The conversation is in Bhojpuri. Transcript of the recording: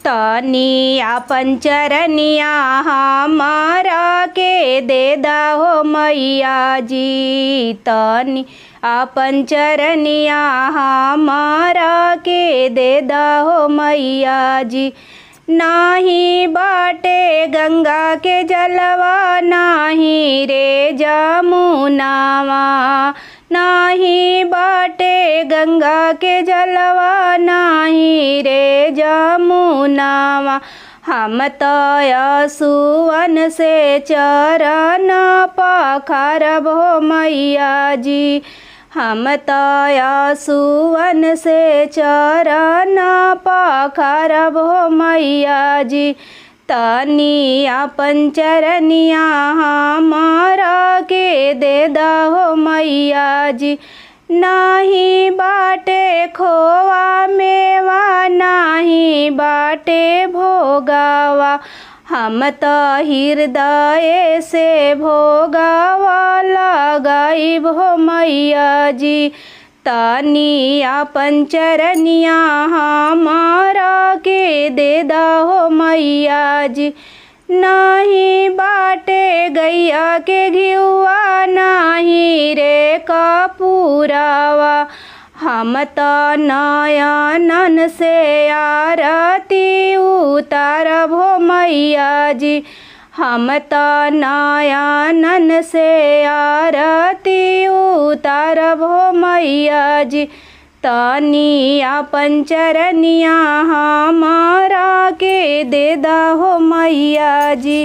तनी आपन चरनिया हमारा के दे हो मैया जी। तनी आपन चरनिया हमारा के दे हो मैया जी। नाही बाटे गंगा के जलवा नाही रे जमुनावा, नाही बाटे गंगा के जलवा नाही रे जमुनावा। हम तो यसुवन से चरण पखारब हो मैया जी। हम तो यसुवन से चरण पखारब हो मैया जी। तनी आपन चरनिया हमारा के दे हो मैया जी। नाही बाटे खोवा मेवा नाही बाटे भोगावा, हम तो हृदय से भोगावा लगाइब हो मैया जी। तनी आपन चरनिया हमारा के दे हो मैया जी। नाही बाटे गैया के घिउआ नाही रे कपूरावा, हम तो नयनन से आरती उतारब हो मैया जी। हम तो नयनन से आरती उतारब हो मैया जी। तनी आपन चरनिया हमारा के दे हो मैया जी।